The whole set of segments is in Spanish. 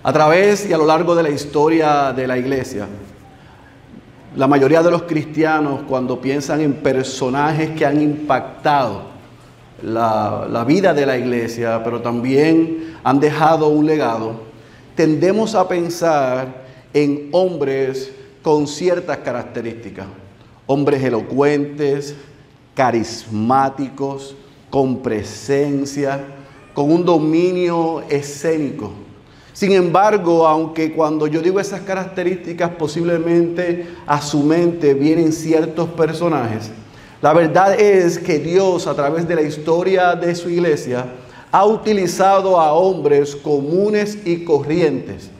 A través y a lo largo de la historia de la iglesia, la mayoría de los cristianos, cuando piensan en personajes que han impactado la vida de la iglesia, pero también han dejado un legado, tendemos a pensar en hombres con ciertas características. Hombres elocuentes, carismáticos, con presencia, con un dominio escénico. Sin embargo, aunque cuando yo digo esas características, posiblemente a su mente vienen ciertos personajes, la verdad es que Dios, a través de la historia de su iglesia, ha utilizado a hombres comunes y corrientes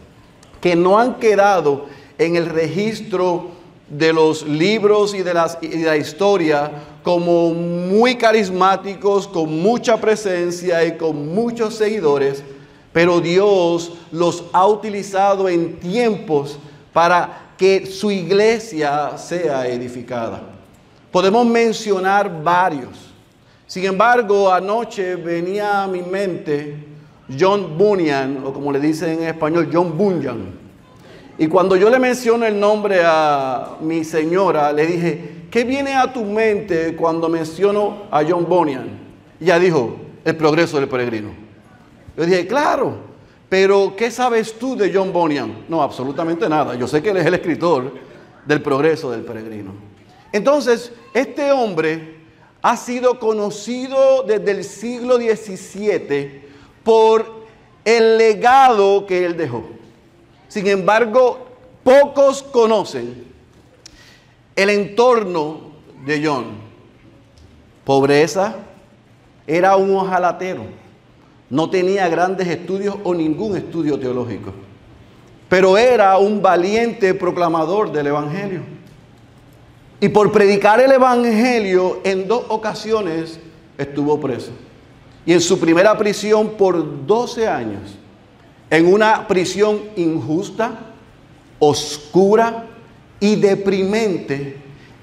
que no han quedado en el registro de los libros y de la historia como muy carismáticos, con mucha presencia y con muchos seguidores, pero Dios los ha utilizado en tiempos para que su iglesia sea edificada. Podemos mencionar varios. Sin embargo, anoche venía a mi mente John Bunyan, o como le dicen en español, John Bunyan. Y cuando yo le menciono el nombre a mi señora, le dije, ¿qué viene a tu mente cuando menciono a John Bunyan? Y ella dijo, El progreso del peregrino. Yo dije, claro, pero ¿qué sabes tú de John Bunyan? No, absolutamente nada. Yo sé que él es el escritor del progreso del peregrino. Entonces, este hombre ha sido conocido desde el siglo XVII por el legado que él dejó. Sin embargo, pocos conocen el entorno de John. Pobreza, era un ojalatero, no tenía grandes estudios o ningún estudio teológico, pero era un valiente proclamador del evangelio. Y por predicar el evangelio, en 2 ocasiones estuvo preso. Y en su primera prisión por 12 años, en una prisión injusta, oscura y deprimente,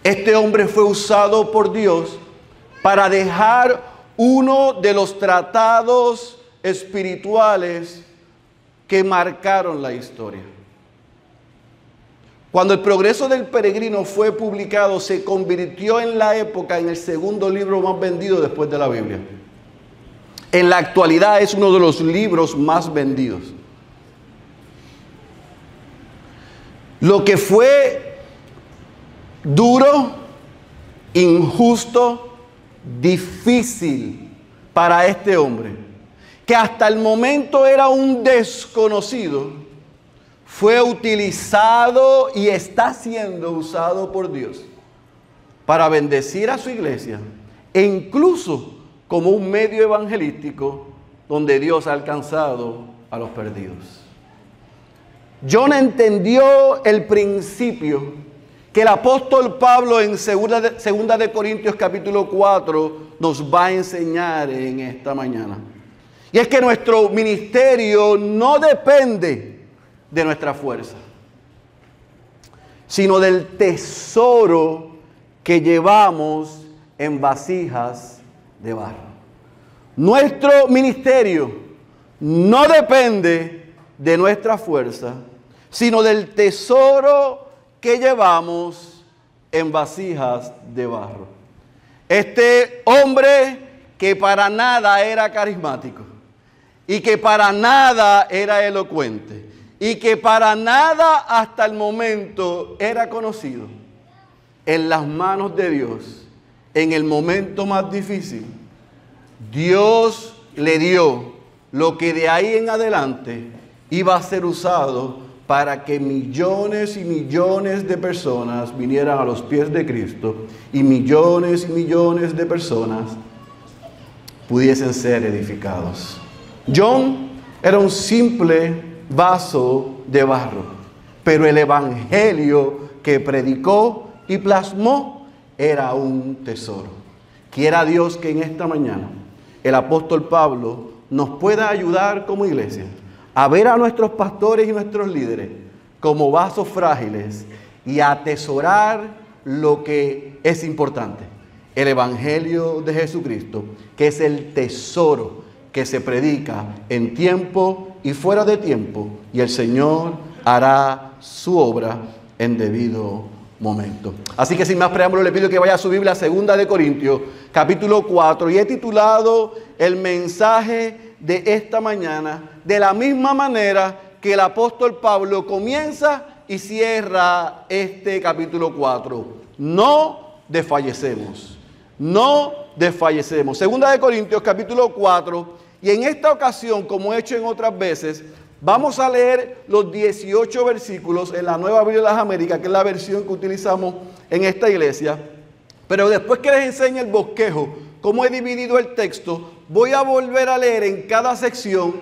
este hombre fue usado por Dios para dejar uno de los tratados espirituales que marcaron la historia. Cuando el progreso del peregrino fue publicado, se convirtió en la época en el segundo libro más vendido después de la Biblia. En la actualidad es uno de los libros más vendidos. Lo que fue duro, injusto, difícil para este hombre, que hasta el momento era un desconocido, fue utilizado y está siendo usado por Dios para bendecir a su iglesia e incluso como un medio evangelístico donde Dios ha alcanzado a los perdidos. John entendió el principio que el apóstol Pablo en 2 de Corintios capítulo 4 nos va a enseñar en esta mañana. Y es que nuestro ministerio no depende de nuestra fuerza, sino del tesoro que llevamos en vasijas de barro. Nuestro ministerio no depende de nuestra fuerza, sino del tesoro que llevamos en vasijas de barro. Este hombre que para nada era carismático y que para nada era elocuente y que para nada hasta el momento era conocido, en las manos de Dios, en el momento más difícil, Dios le dio lo que de ahí en adelante iba a ser usado para que millones y millones de personas vinieran a los pies de Cristo y millones de personas pudiesen ser edificados. John era un simple vaso de barro, pero el evangelio que predicó y plasmó era un tesoro. Quiera Dios que en esta mañana el apóstol Pablo nos pueda ayudar como iglesia a ver a nuestros pastores y nuestros líderes como vasos frágiles y a atesorar lo que es importante, el evangelio de Jesucristo, que es el tesoro que se predica en tiempo y fuera de tiempo, y el Señor hará su obra en debido momento. Así que sin más preámbulo le pido que vaya a su Biblia, 2 Corintios, capítulo 4, y he titulado el mensaje de esta mañana de la misma manera que el apóstol Pablo comienza y cierra este capítulo 4. No desfallecemos. No desfallecemos. 2 Corintios capítulo 4, y en esta ocasión, como he hecho en otras veces, vamos a leer los 18 versículos en la Nueva Biblia de las Américas, que es la versión que utilizamos en esta iglesia. Pero después que les enseñe el bosquejo, cómo he dividido el texto, voy a volver a leer en cada sección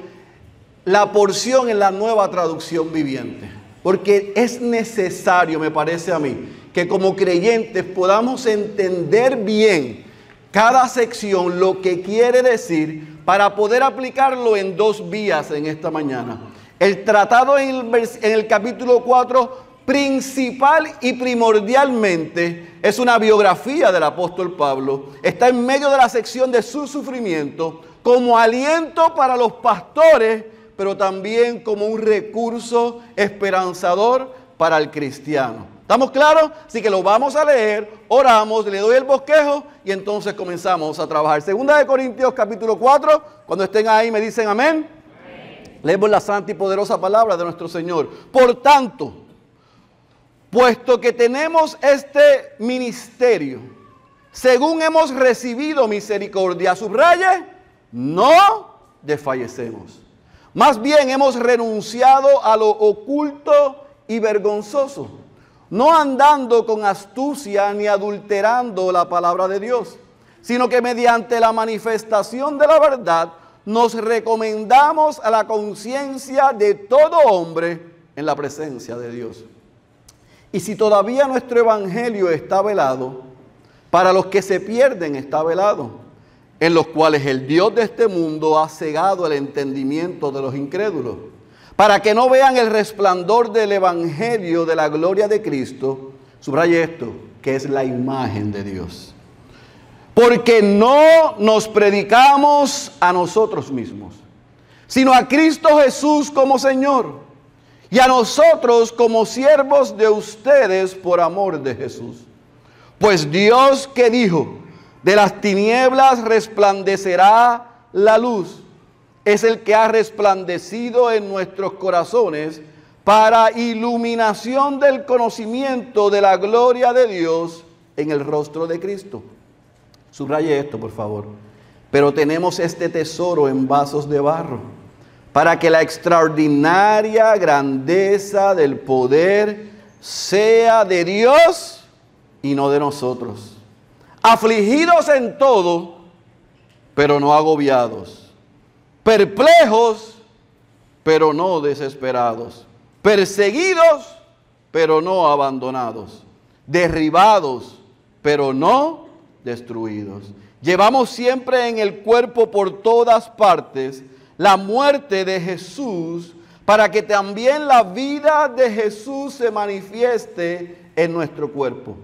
la porción en la Nueva Traducción Viviente. Porque es necesario, me parece a mí, que como creyentes podamos entender bien cada sección, lo que quiere decir, para poder aplicarlo en dos vías en esta mañana. El tratado en el capítulo 4, principal y primordialmente, es una biografía del apóstol Pablo. Está en medio de la sección de su sufrimiento, como aliento para los pastores, pero también como un recurso esperanzador para el cristiano. ¿Estamos claros? Así que lo vamos a leer, oramos, le doy el bosquejo y entonces comenzamos a trabajar. 2 Corintios capítulo 4, cuando estén ahí me dicen amén. Amén. Leemos la santa y poderosa palabra de nuestro Señor. Por tanto, puesto que tenemos este ministerio, según hemos recibido misericordia, subraye, no desfallecemos. Más bien hemos renunciado a lo oculto y vergonzoso, no andando con astucia ni adulterando la palabra de Dios, sino que mediante la manifestación de la verdad nos recomendamos a la conciencia de todo hombre en la presencia de Dios. Y si todavía nuestro evangelio está velado, para los que se pierden está velado, en los cuales el Dios de este mundo ha cegado el entendimiento de los incrédulos, para que no vean el resplandor del evangelio de la gloria de Cristo. Subraye esto, que es la imagen de Dios. Porque no nos predicamos a nosotros mismos, sino a Cristo Jesús como Señor, y a nosotros como siervos de ustedes por amor de Jesús. Pues Dios, que dijo, de las tinieblas resplandecerá la luz, es el que ha resplandecido en nuestros corazones para iluminación del conocimiento de la gloria de Dios en el rostro de Cristo. Subraye esto, por favor. Pero tenemos este tesoro en vasos de barro, para que la extraordinaria grandeza del poder sea de Dios y no de nosotros. Afligidos en todo, pero no agobiados. Perplejos, pero no desesperados. Perseguidos, pero no abandonados. Derribados, pero no destruidos. Llevamos siempre en el cuerpo por todas partes la muerte de Jesús, para que también la vida de Jesús se manifieste en nuestro cuerpo.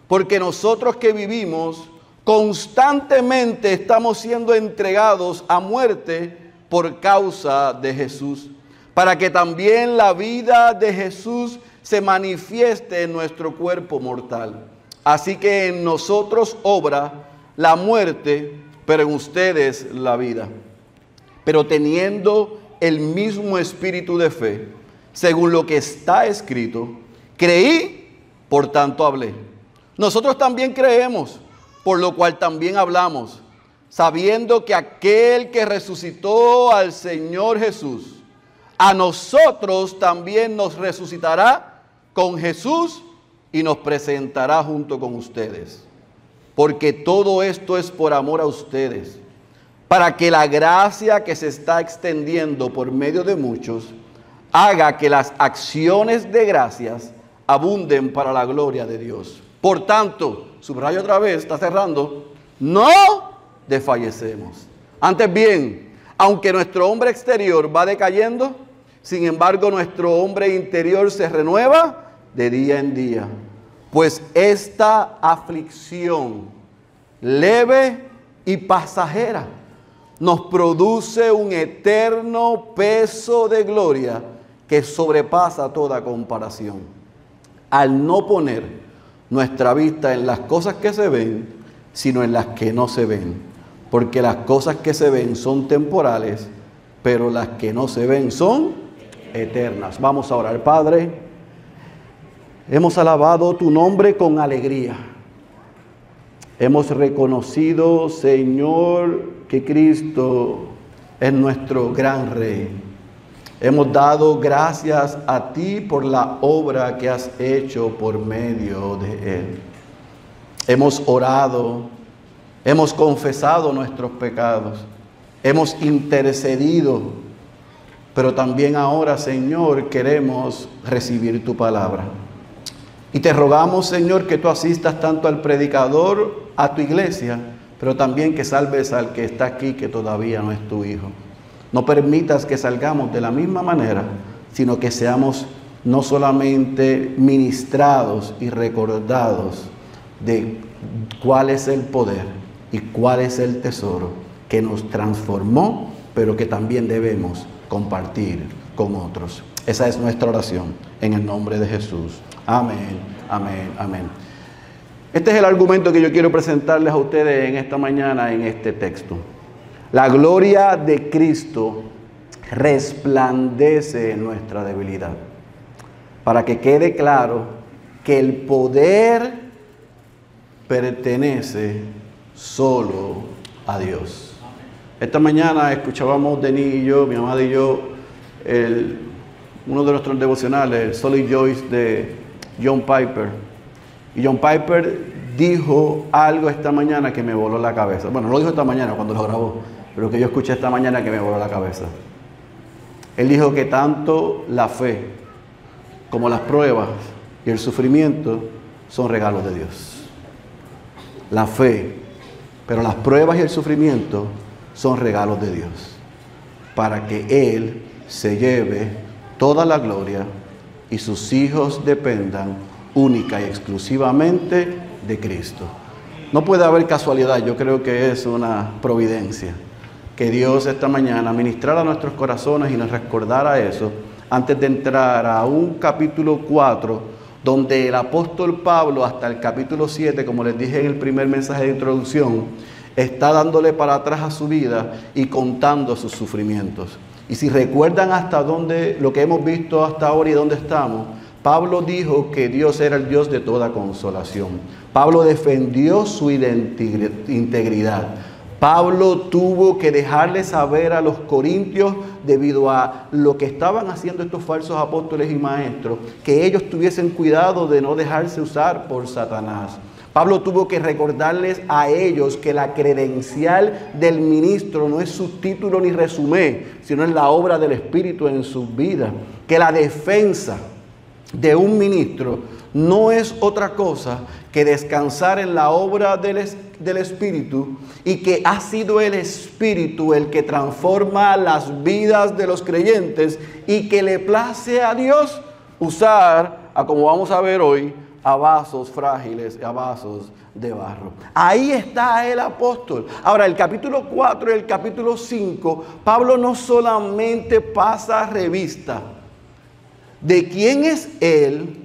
Porque nosotros que vivimos constantemente estamos siendo entregados a muerte por causa de Jesús, para que también la vida de Jesús se manifieste en nuestro cuerpo mortal. Así que en nosotros obra la muerte, pero en ustedes la vida. Pero teniendo el mismo espíritu de fe, según lo que está escrito, creí, por tanto hablé. Nosotros también creemos, por lo cual también hablamos, sabiendo que aquel que resucitó al Señor Jesús, a nosotros también nos resucitará con Jesús y nos presentará junto con ustedes. Porque todo esto es por amor a ustedes, para que la gracia que se está extendiendo por medio de muchos haga que las acciones de gracias abunden para la gloria de Dios. Por tanto, subrayo otra vez, está cerrando, no desfallecemos. Antes bien, aunque nuestro hombre exterior va decayendo, sin embargo nuestro hombre interior se renueva de día en día. Pues esta aflicción leve y pasajera nos produce un eterno peso de gloria que sobrepasa toda comparación. Al no poner nuestra vista en las cosas que se ven, sino en las que no se ven. Porque las cosas que se ven son temporales, pero las que no se ven son eternas. Vamos a orar. Padre, hemos alabado tu nombre con alegría. Hemos reconocido, Señor, que Cristo es nuestro gran Rey. Hemos dado gracias a ti por la obra que has hecho por medio de Él. Hemos orado, hemos confesado nuestros pecados, hemos intercedido, pero también ahora, Señor, queremos recibir tu palabra. Y te rogamos, Señor, que tú asistas tanto al predicador, a tu iglesia, pero también que salves al que está aquí, que todavía no es tu hijo. No permitas que salgamos de la misma manera, sino que seamos no solamente ministrados y recordados de cuál es el poder y cuál es el tesoro que nos transformó, pero que también debemos compartir con otros. Esa es nuestra oración en el nombre de Jesús. Amén, amén, amén. Este es el argumento que yo quiero presentarles a ustedes en esta mañana en este texto. La gloria de Cristo resplandece en nuestra debilidad. Para que quede claro que el poder pertenece solo a Dios. Esta mañana escuchábamos Denis y yo, mi amada y yo, uno de nuestros devocionales, el Solid Joyce de John Piper. Y John Piper dijo algo esta mañana que me voló la cabeza. Bueno, no lo dijo esta mañana cuando lo grabó, pero que yo escuché esta mañana que me voló la cabeza. Él dijo que tanto la fe como las pruebas y el sufrimiento son regalos de Dios. La fe, pero las pruebas y el sufrimiento son regalos de Dios, para que Él se lleve toda la gloria y sus hijos dependan única y exclusivamente de Cristo. No puede haber casualidad, yo creo que es una providencia que Dios esta mañana ministrara a nuestros corazones y nos recordara eso antes de entrar a un capítulo 4, donde el apóstol Pablo hasta el capítulo 7, como les dije en el primer mensaje de introducción, está dándole para atrás a su vida y contando sus sufrimientos. Y si recuerdan hasta dónde, lo que hemos visto hasta ahora y dónde estamos, Pablo dijo que Dios era el Dios de toda consolación. Pablo defendió su integridad. Pablo tuvo que dejarle saber a los corintios, debido a lo que estaban haciendo estos falsos apóstoles y maestros, que ellos tuviesen cuidado de no dejarse usar por Satanás. Pablo tuvo que recordarles a ellos que la credencial del ministro no es su título ni resumen, sino es la obra del Espíritu en sus vidas. Que la defensa de un ministro no es otra cosa que descansar en la obra del Espíritu, y que ha sido el Espíritu el que transforma las vidas de los creyentes y que le place a Dios usar, como vamos a ver hoy, a vasos frágiles, a vasos de barro. Ahí está el apóstol. Ahora, el capítulo 4 y el capítulo 5, Pablo no solamente pasa revista de quién es Él,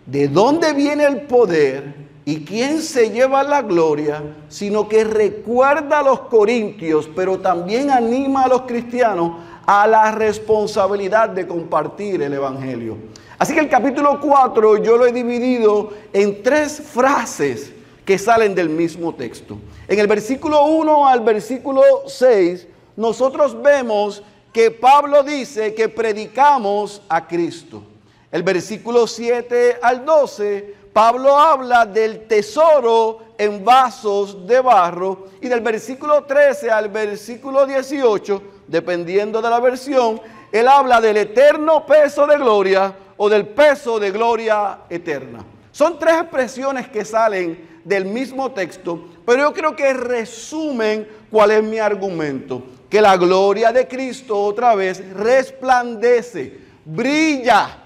de dónde viene el poder y quién se lleva la gloria, sino que recuerda a los corintios, pero también anima a los cristianos a la responsabilidad de compartir el evangelio. Así que el capítulo 4 yo lo he dividido en 3 frases que salen del mismo texto. En el versículo 1 al versículo 6, nosotros vemos que Pablo dice que predicamos a Cristo. El versículo 7 al 12, Pablo habla del tesoro en vasos de barro. Y del versículo 13 al versículo 18, dependiendo de la versión, él habla del eterno peso de gloria o del peso de gloria eterna. Son 3 expresiones que salen del mismo texto, pero yo creo que resumen cuál es mi argumento. Que la gloria de Cristo otra vez resplandece, brilla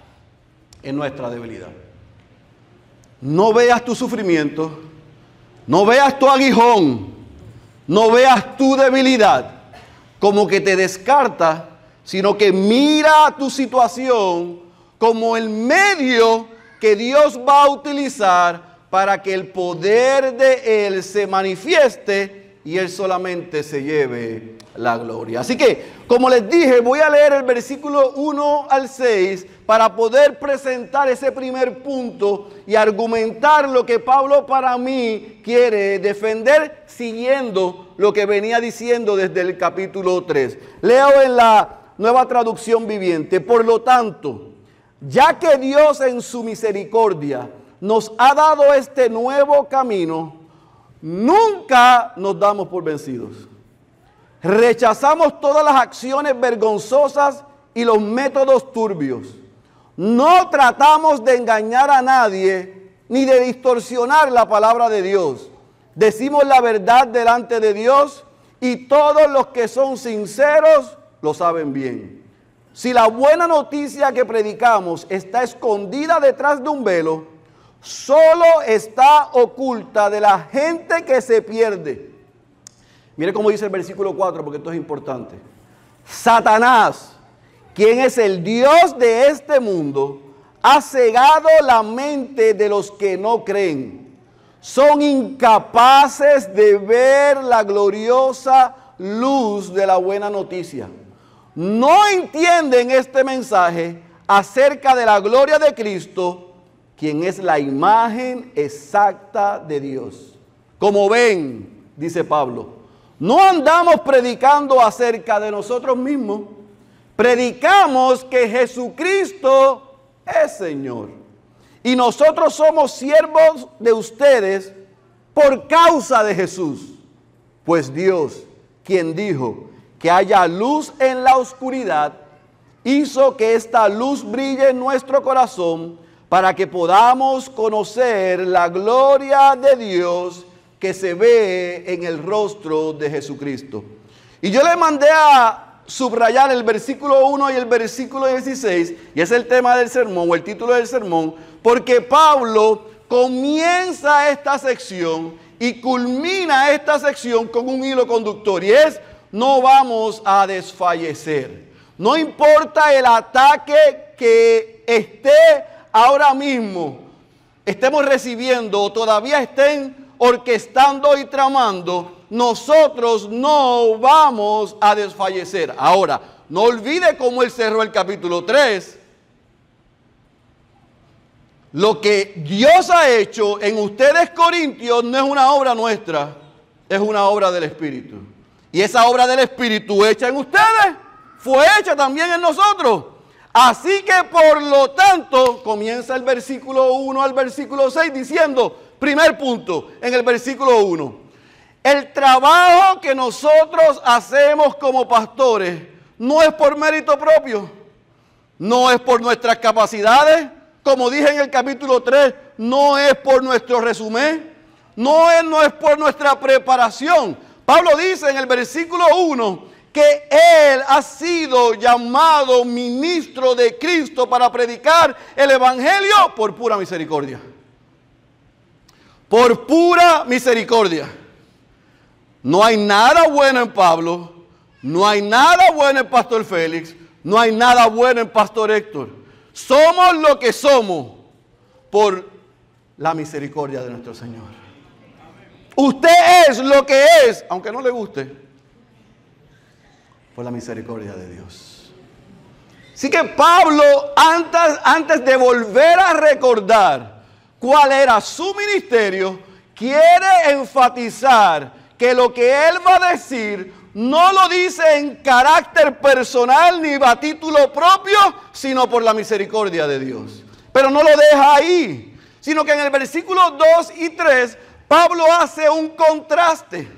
en nuestra debilidad. No veas tu sufrimiento, no veas tu aguijón, no veas tu debilidad. como que te descarta, sino que mira tu situación como el medio que Dios va a utilizar para que el poder de Él se manifieste y Él solamente se lleve la gloria. Así que, como les dije, voy a leer el versículo 1 al 6 para poder presentar ese primer punto y argumentar lo que Pablo para mí quiere defender siguiendo lo que venía diciendo desde el capítulo 3. Leo en la Nueva Traducción Viviente. Por lo tanto, ya que Dios en su misericordia nos ha dado este nuevo camino, nunca nos damos por vencidos. Rechazamos todas las acciones vergonzosas y los métodos turbios. No tratamos de engañar a nadie ni de distorsionar la palabra de Dios. Decimos la verdad delante de Dios y todos los que son sinceros lo saben bien. Si la buena noticia que predicamos está escondida detrás de un velo, solo está oculta de la gente que se pierde. Mire cómo dice el versículo 4, porque esto es importante. Satanás, quien es el Dios de este mundo, ha cegado la mente de los que no creen. Son incapaces de ver la gloriosa luz de la buena noticia. No entienden este mensaje acerca de la gloria de Cristo, quien es la imagen exacta de Dios. Como ven, dice Pablo, no andamos predicando acerca de nosotros mismos. Predicamos que Jesucristo es Señor. Y nosotros somos siervos de ustedes por causa de Jesús. Pues Dios, quien dijo que haya luz en la oscuridad, hizo que esta luz brille en nuestro corazón para que podamos conocer la gloria de Dios que se ve en el rostro de Jesucristo. Y yo le mandé a subrayar el versículo 1 y el versículo 16, y es el tema del sermón, o el título del sermón, porque Pablo comienza esta sección y culmina esta sección con un hilo conductor, y es: no vamos a desfallecer. No importa el ataque que esté ahora mismo, estemos recibiendo o todavía estén orquestando y tramando, nosotros no vamos a desfallecer. Ahora, no olvide cómo él cerró el capítulo 3. Lo que Dios ha hecho en ustedes, corintios, no es una obra nuestra, es una obra del Espíritu. Y esa obra del Espíritu hecha en ustedes fue hecha también en nosotros. Así que por lo tanto, comienza el versículo 1 al versículo 6 diciendo, primer punto, en el versículo 1, el trabajo que nosotros hacemos como pastores no es por mérito propio, no es por nuestras capacidades, como dije en el capítulo 3, no es por nuestro resumen, no es por nuestra preparación. Pablo dice en el versículo 1 que él ha sido llamado ministro de Cristo para predicar el evangelio por pura misericordia. Por pura misericordia. No hay nada bueno en Pablo, no hay nada bueno en Pastor Félix, no hay nada bueno en Pastor Héctor. Somos lo que somos por la misericordia de nuestro Señor. Usted es lo que es, aunque no le guste, por la misericordia de Dios. Así que Pablo, antes de volver a recordar cuál era su ministerio, quiere enfatizar que lo que él va a decir no lo dice en carácter personal ni a título propio, sino por la misericordia de Dios. Pero no lo deja ahí, sino que en el versículo 2 y 3, Pablo hace un contraste.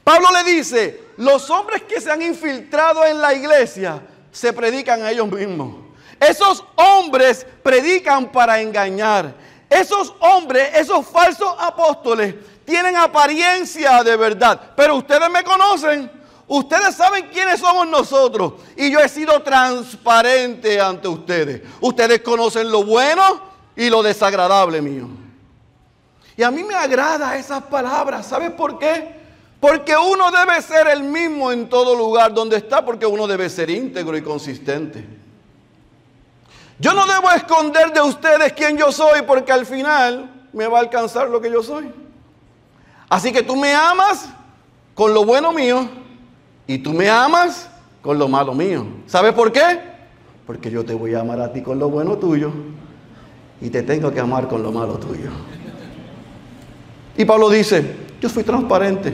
Pablo le dice, los hombres que se han infiltrado en la iglesia se predican a ellos mismos. Esos hombres predican para engañar. Esos hombres, esos falsos apóstoles, tienen apariencia de verdad. Pero ustedes me conocen. Ustedes saben quiénes somos nosotros. Y yo he sido transparente ante ustedes. Ustedes conocen lo bueno y lo desagradable mío. Y a mí me agrada esas palabras. ¿Sabes por qué? Porque uno debe ser el mismo en todo lugar donde está, porque uno debe ser íntegro y consistente. Yo no debo esconder de ustedes quién yo soy, porque al final me va a alcanzar lo que yo soy. Así que tú me amas con lo bueno mío y tú me amas con lo malo mío. ¿Sabes por qué? Porque yo te voy a amar a ti con lo bueno tuyo y te tengo que amar con lo malo tuyo. Y Pablo dice, yo fui transparente.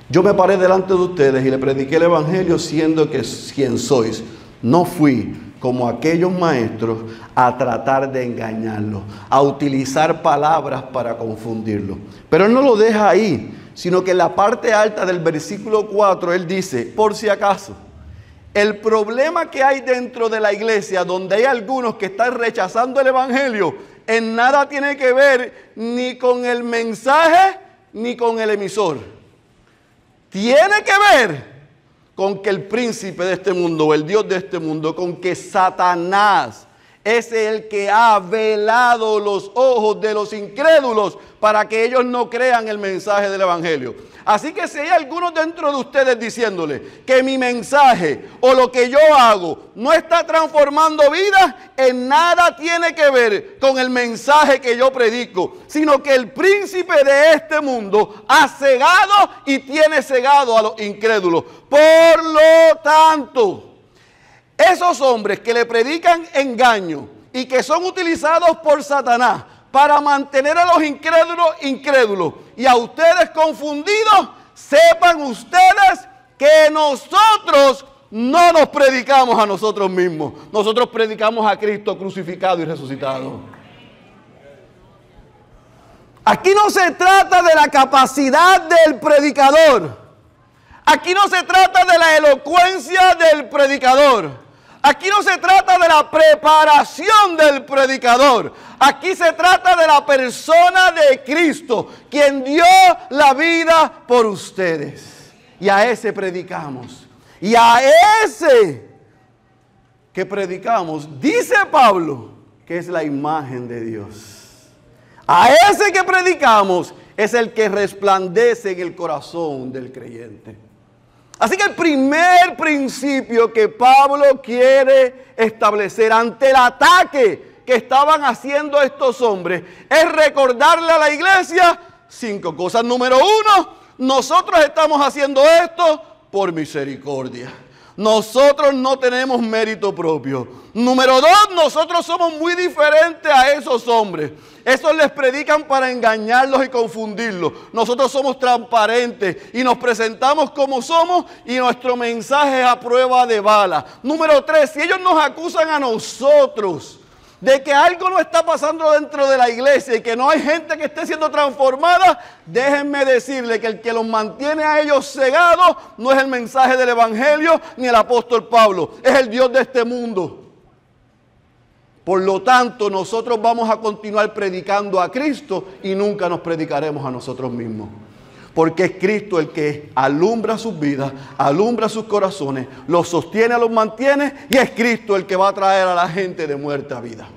Yo me paré delante de ustedes y le prediqué el evangelio siendo que quien sois. No fui como aquellos maestros a tratar de engañarlos, a utilizar palabras para confundirlos. Pero él no lo deja ahí, sino que en la parte alta del versículo 4 él dice, por si acaso, el problema que hay dentro de la iglesia, donde hay algunos que están rechazando el evangelio, en nada tiene que ver ni con el mensaje ni con el emisor. Tiene que ver con que el príncipe de este mundo, o el Dios de este mundo, con que Satanás es el que ha velado los ojos de los incrédulos para que ellos no crean el mensaje del evangelio. Así que si hay algunos dentro de ustedes diciéndole que mi mensaje o lo que yo hago no está transformando vidas, en nada tiene que ver con el mensaje que yo predico, sino que el príncipe de este mundo ha cegado y tiene cegado a los incrédulos. Por lo tanto, esos hombres que le predican engaño y que son utilizados por Satanás para mantener a los incrédulos y a ustedes confundidos, sepan ustedes que nosotros no nos predicamos a nosotros mismos. Nosotros predicamos a Cristo crucificado y resucitado. Aquí no se trata de la capacidad del predicador. Aquí no se trata de la elocuencia del predicador. Aquí no se trata de la preparación del predicador. Aquí se trata de la persona de Cristo, quien dio la vida por ustedes. Y a ese predicamos. Y a ese que predicamos, dice Pablo, que es la imagen de Dios. A ese que predicamos es el que resplandece en el corazón del creyente. Así que el primer principio que Pablo quiere establecer ante el ataque que estaban haciendo estos hombres es recordarle a la iglesia 5 cosas. Número 1, nosotros estamos haciendo esto por misericordia. Nosotros no tenemos mérito propio. Número 2, nosotros somos muy diferentes a esos hombres. Esos les predican para engañarlos y confundirlos. Nosotros somos transparentes y nos presentamos como somos y nuestro mensaje es a prueba de bala. Número 3, si ellos nos acusan a nosotros de que algo no está pasando dentro de la iglesia y que no hay gente que esté siendo transformada, déjenme decirle que el que los mantiene a ellos cegados no es el mensaje del evangelio ni el apóstol Pablo, es el Dios de este mundo. Por lo tanto, nosotros vamos a continuar predicando a Cristo y nunca nos predicaremos a nosotros mismos. Porque es Cristo el que alumbra sus vidas, alumbra sus corazones, los sostiene, los mantiene, y es Cristo el que va a traer a la gente de muerte a vida.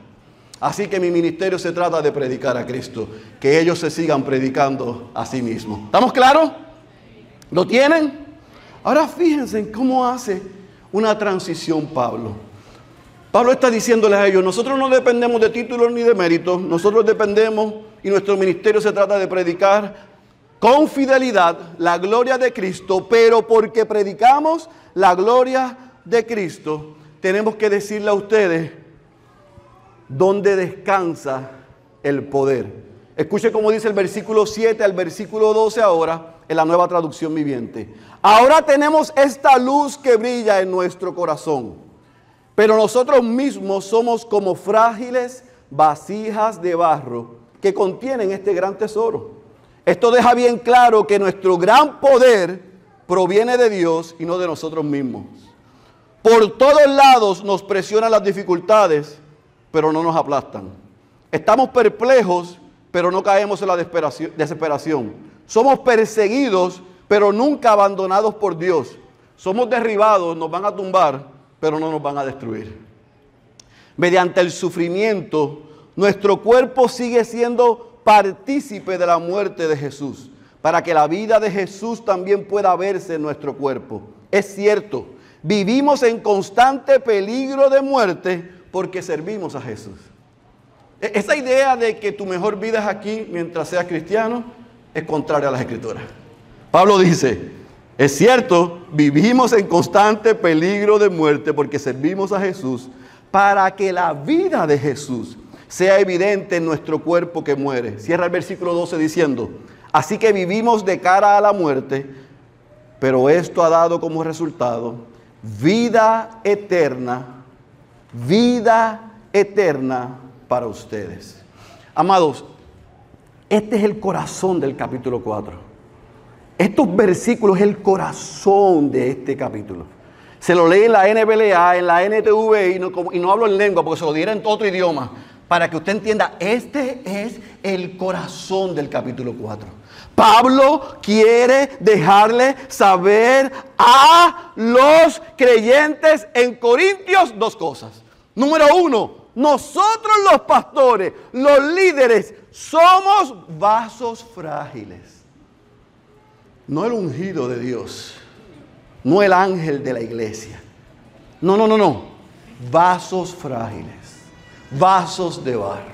Así que mi ministerio se trata de predicar a Cristo, que ellos se sigan predicando a sí mismos. ¿Estamos claros? ¿Lo tienen? Ahora fíjense en cómo hace una transición Pablo. Pablo está diciéndoles a ellos, nosotros no dependemos de títulos ni de méritos, nosotros dependemos y nuestro ministerio se trata de predicar con fidelidad la gloria de Cristo, pero porque predicamos la gloria de Cristo, tenemos que decirle a ustedes dónde descansa el poder. Escuche cómo dice el versículo 7 al versículo 12 ahora, en la Nueva Traducción Viviente. Ahora tenemos esta luz que brilla en nuestro corazón, pero nosotros mismos somos como frágiles vasijas de barro que contienen este gran tesoro. Esto deja bien claro que nuestro gran poder proviene de Dios y no de nosotros mismos. Por todos lados nos presionan las dificultades, pero no nos aplastan. Estamos perplejos, pero no caemos en la desesperación. Somos perseguidos, pero nunca abandonados por Dios. Somos derribados, nos van a tumbar, pero no nos van a destruir. Mediante el sufrimiento, nuestro cuerpo sigue siendo partícipe de la muerte de Jesús, para que la vida de Jesús también pueda verse en nuestro cuerpo. Es cierto, vivimos en constante peligro de muerte porque servimos a Jesús. Esa idea de que tu mejor vida es aquí mientras seas cristiano es contraria a las Escrituras. Pablo dice, es cierto, vivimos en constante peligro de muerte porque servimos a Jesús, para que la vida de Jesús sea evidente en nuestro cuerpo que muere. Cierra el versículo 12 diciendo, así que vivimos de cara a la muerte, pero esto ha dado como resultado vida eterna para ustedes. Amados, este es el corazón del capítulo 4. Estos versículos es el corazón de este capítulo. Se lo lee en la NBLA, en la NTV, y no hablo en lengua porque se lo diré en otro idioma, para que usted entienda, este es el corazón del capítulo 4. Pablo quiere dejarle saber a los creyentes en Corintios dos cosas. Número uno, nosotros los pastores, los líderes, somos vasos frágiles. No el ungido de Dios, no el ángel de la iglesia. No. Vasos frágiles, vasos de barro.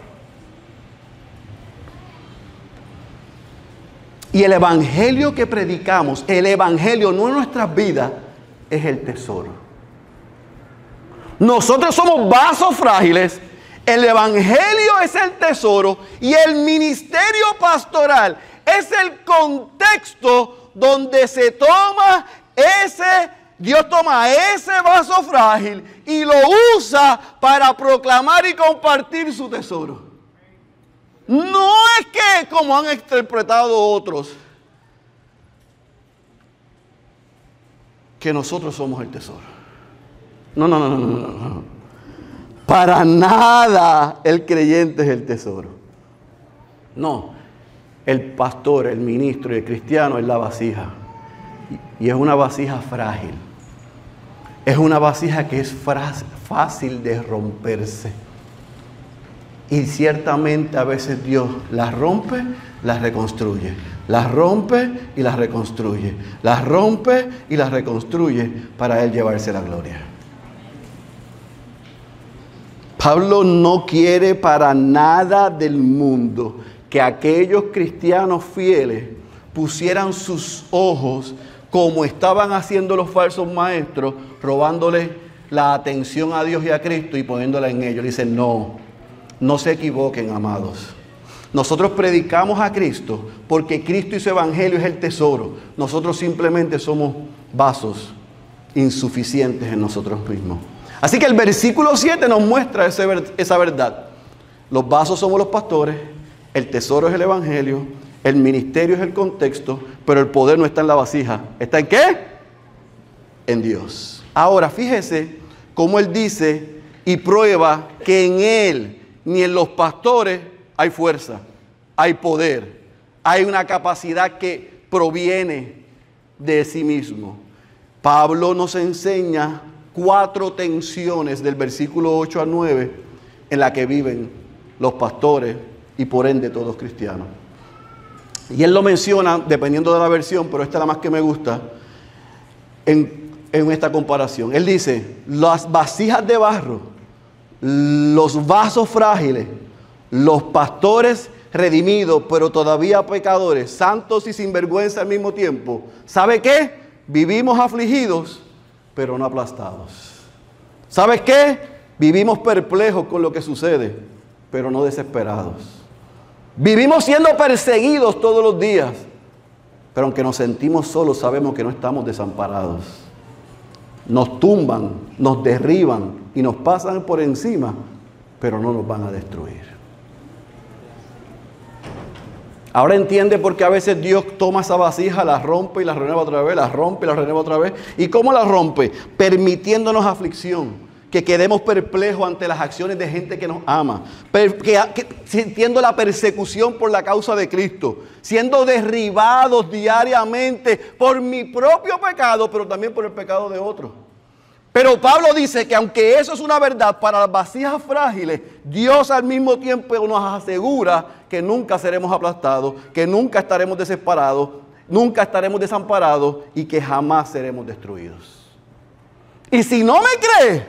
Y el evangelio que predicamos, el evangelio no en nuestras vidas, es el tesoro. Nosotros somos vasos frágiles, el evangelio es el tesoro y el ministerio pastoral es el contexto donde se toma Dios toma ese vaso frágil y lo usa para proclamar y compartir su tesoro. No es que, como han interpretado otros, que nosotros somos el tesoro. No. Para nada el creyente es el tesoro. No, el pastor, el ministro y el cristiano es la vasija. Y es una vasija frágil. Es una vasija que es fácil de romperse. Y ciertamente a veces Dios las rompe, las reconstruye. Las rompe y las reconstruye. Las rompe y las reconstruye para Él llevarse la gloria. Pablo no quiere para nada del mundo que aquellos cristianos fieles pusieran sus ojos como estaban haciendo los falsos maestros, robándole la atención a Dios y a Cristo y poniéndola en ellos. Dicen, no se equivoquen, amados. Nosotros predicamos a Cristo porque Cristo y su evangelio es el tesoro. Nosotros simplemente somos vasos insuficientes en nosotros mismos. Así que el versículo 7 nos muestra esa verdad. Los vasos somos los pastores, el tesoro es el evangelio, el ministerio es el contexto, pero el poder no está en la vasija. ¿Está en qué? En Dios. Ahora, fíjese cómo Él dice y prueba que en Él ni en los pastores hay fuerza, hay poder, hay una capacidad que proviene de sí mismo. Pablo nos enseña 4 tensiones del versículo 8 al 9 en la que viven los pastores y por ende todos cristianos. Y él lo menciona dependiendo de la versión, pero esta es la más que me gusta en esta comparación. Él dice, las vasijas de barro, los vasos frágiles, los pastores redimidos, pero todavía pecadores, santos y sin vergüenza al mismo tiempo. ¿Sabe qué? Vivimos afligidos, pero no aplastados. ¿Sabes qué? Vivimos perplejos con lo que sucede, pero no desesperados. Vivimos siendo perseguidos todos los días, pero aunque nos sentimos solos, sabemos que no estamos desamparados. Nos tumban, nos derriban y nos pasan por encima, pero no nos van a destruir. Ahora entiende por qué a veces Dios toma esa vasija, la rompe y la renueva otra vez, la rompe y la renueva otra vez. ¿Y cómo la rompe? Permitiéndonos aflicción, que quedemos perplejos ante las acciones de gente que nos ama, sintiendo la persecución por la causa de Cristo, siendo derribados diariamente por mi propio pecado, pero también por el pecado de otros. Pero Pablo dice que aunque eso es una verdad para las vasijas frágiles, Dios al mismo tiempo nos asegura que nunca seremos aplastados, que nunca estaremos desamparados, y que jamás seremos destruidos. Y si no me cree,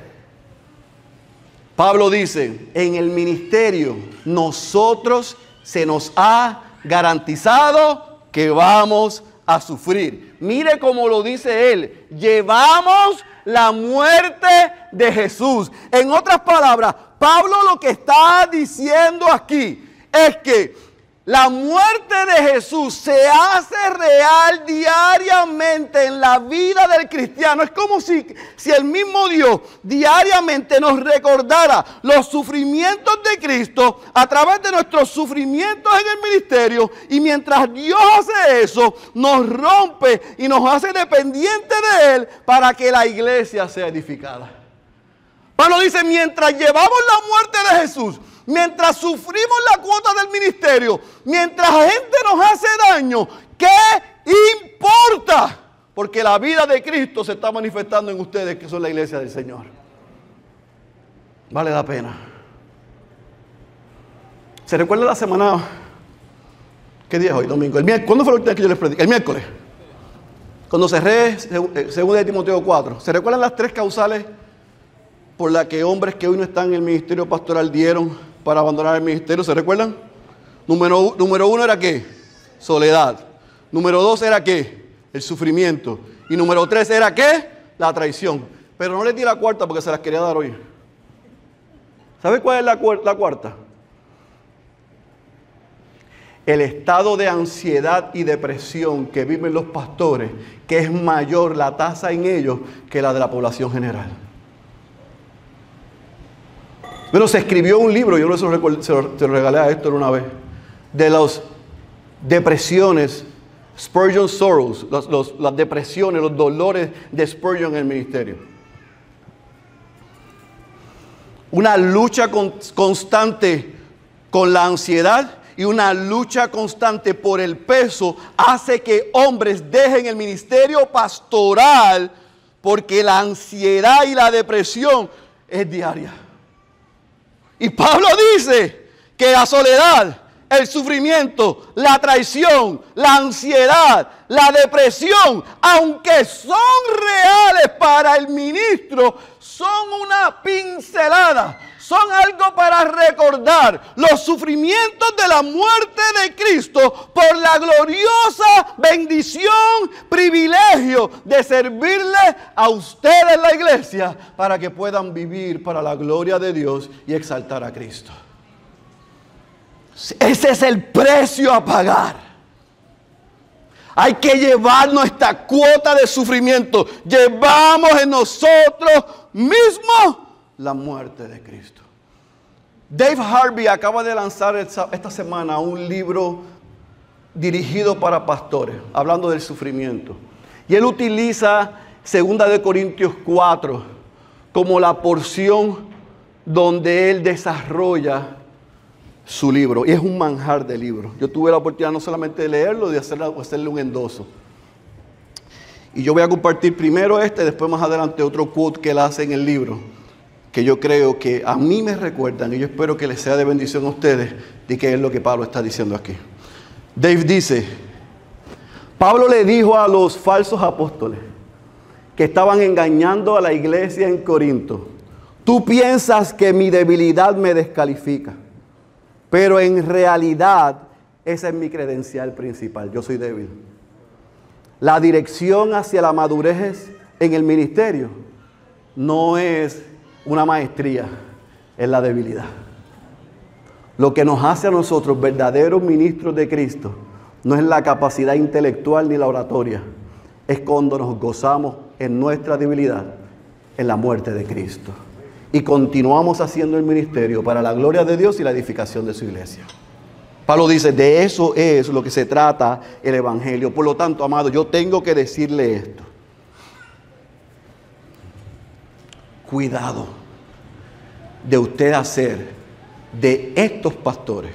Pablo dice, en el ministerio nosotros se nos ha garantizado que vamos a sufrir. Mire cómo lo dice él, llevamos la muerte de Jesús. En otras palabras, Pablo lo que está diciendo aquí es que la muerte de Jesús se hace real diariamente en la vida del cristiano. Es como si el mismo Dios diariamente nos recordara los sufrimientos de Cristo a través de nuestros sufrimientos en el ministerio. Y mientras Dios hace eso, nos rompe y nos hace dependientes de Él para que la iglesia sea edificada. Pablo dice, mientras llevamos la muerte de Jesús, mientras sufrimos la cuota del ministerio, mientras la gente nos hace daño, ¿qué importa? Porque la vida de Cristo se está manifestando en ustedes, que son la iglesia del Señor. Vale la pena. ¿Se recuerda la semana? ¿Qué día es hoy? Domingo. El miércoles. ¿Cuándo fue la última vez que yo les prediqué? El miércoles. Cuando cerré 2 de Timoteo 4. ¿Se recuerdan las 3 causales por las que hombres que hoy no están en el ministerio pastoral dieron para abandonar el ministerio? ¿Se recuerdan? Número 1 era ¿qué? Soledad. Número 2 era ¿qué? El sufrimiento. Y número 3 era ¿qué? La traición. Pero no les di la cuarta porque se las quería dar hoy. ¿Sabe cuál es la cuarta? El estado de ansiedad y depresión que viven los pastores, que es mayor la tasa en ellos que la de la población general. Bueno, se escribió un libro, yo se lo regalé a Héctor una vez, de las depresiones, Spurgeon Sorrows, las depresiones, los dolores de Spurgeon en el ministerio. Una lucha constante con la ansiedad y una lucha constante por el peso hace que hombres dejen el ministerio pastoral porque la ansiedad y la depresión es diaria. Y Pablo dice que la soledad, el sufrimiento, la traición, la ansiedad, la depresión, aunque son reales para el ministro, son una pincelada, son algo para recordar los sufrimientos de la muerte de Cristo por la gloriosa bendición, privilegio de servirle a ustedes la iglesia para que puedan vivir para la gloria de Dios y exaltar a Cristo. Ese es el precio a pagar. Hay que llevar nuestra cuota de sufrimiento. Llevamos en nosotros mismos la muerte de Cristo. Dave Harvey acaba de lanzar esta semana un libro dirigido para pastores, hablando del sufrimiento. Y él utiliza 2 Corintios 4 como la porción donde él desarrolla su libro. Y es un manjar de libro. Yo tuve la oportunidad no solamente de leerlo, de hacerle un endoso. Y yo voy a compartir primero después más adelante otro quote que él hace en el libro, que yo creo que a mí me recuerdan, y yo espero que les sea de bendición a ustedes, de qué es lo que Pablo está diciendo aquí. Dave dice, Pablo le dijo a los falsos apóstoles que estaban engañando a la iglesia en Corinto: tú piensas que mi debilidad me descalifica, pero en realidad esa es mi credencial principal, yo soy débil. La dirección hacia la madurez en el ministerio no es una maestría, es la debilidad. Lo que nos hace a nosotros verdaderos ministros de Cristo no es la capacidad intelectual ni la oratoria, es cuando nos gozamos en nuestra debilidad, en la muerte de Cristo. Y continuamos haciendo el ministerio para la gloria de Dios y la edificación de su iglesia. Pablo dice, de eso es lo que se trata el evangelio. Por lo tanto, amado, yo tengo que decirle esto. Cuidado de usted hacer de estos pastores,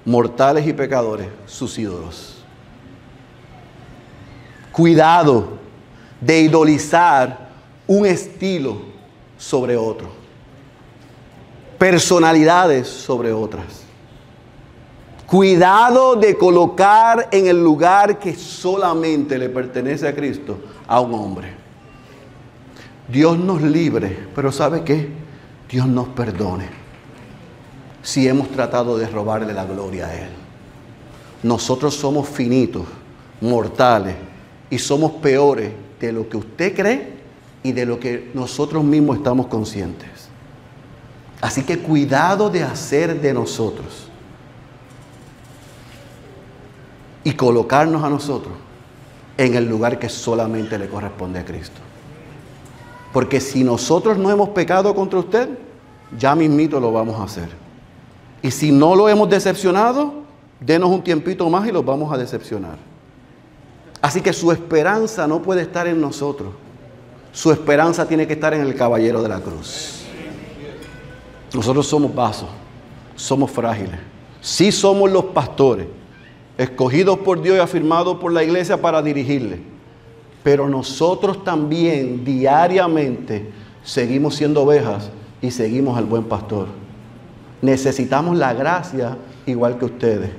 mortales y pecadores, sus ídolos. Cuidado de idolizar un estilo sobre otro, personalidades sobre otras. Cuidado de colocar en el lugar que solamente le pertenece a Cristo a un hombre. Dios nos libre, pero ¿sabe qué? Dios nos perdone si hemos tratado de robarle la gloria a Él. Nosotros somos finitos, mortales, y somos peores de lo que usted cree y de lo que nosotros mismos estamos conscientes. Así que cuidado de hacer de nosotros y colocarnos a nosotros en el lugar que solamente le corresponde a Cristo. Porque si nosotros no hemos pecado contra usted, ya mismito lo vamos a hacer. Y si no lo hemos decepcionado, denos un tiempito más y los vamos a decepcionar. Así que su esperanza no puede estar en nosotros. Su esperanza tiene que estar en el caballero de la cruz. Nosotros somos vasos, somos frágiles. Sí somos los pastores, escogidos por Dios y afirmados por la iglesia para dirigirle. Pero nosotros también diariamente seguimos siendo ovejas y seguimos al buen pastor. Necesitamos la gracia igual que ustedes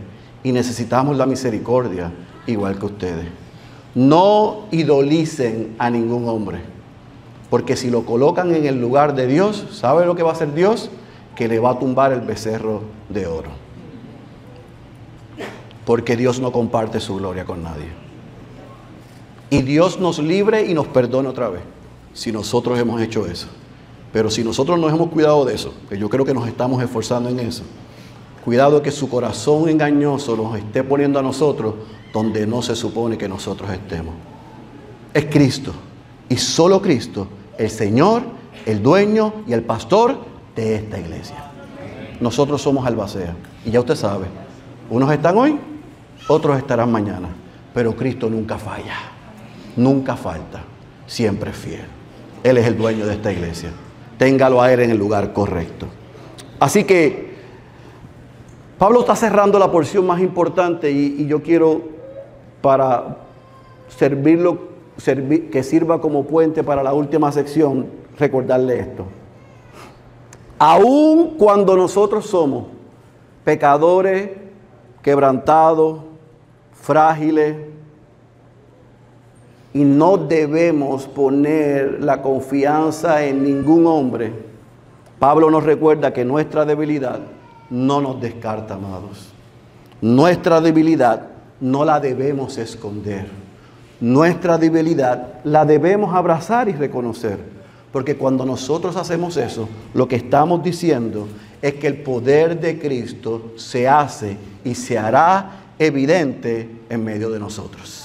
y necesitamos la misericordia igual que ustedes. No idolicen a ningún hombre, porque si lo colocan en el lugar de Dios, ¿sabe lo que va a hacer Dios? Que le va a tumbar el becerro de oro. Porque Dios no comparte su gloria con nadie. Y Dios nos libre y nos perdone otra vez, si nosotros hemos hecho eso. Pero si nosotros no hemos cuidado de eso, que yo creo que nos estamos esforzando en eso, cuidado que su corazón engañoso nos esté poniendo a nosotros donde no se supone que nosotros estemos. Es Cristo, y solo Cristo, el Señor, el dueño y el pastor de esta iglesia. Nosotros somos albacea, y ya usted sabe, unos están hoy, otros estarán mañana, pero Cristo nunca falla, nunca falta, siempre es fiel. Él es el dueño de esta iglesia. Téngalo a Él en el lugar correcto. Así que Pablo está cerrando la porción más importante y yo quiero, para que sirva como puente para la última sección, recordarle esto. Aun cuando nosotros somos pecadores, quebrantados, frágiles, y no debemos poner la confianza en ningún hombre, Pablo nos recuerda que nuestra debilidad no nos descarta, amados. Nuestra debilidad no la debemos esconder. Nuestra debilidad la debemos abrazar y reconocer. Porque cuando nosotros hacemos eso, lo que estamos diciendo es que el poder de Cristo se hace y se hará evidente en medio de nosotros.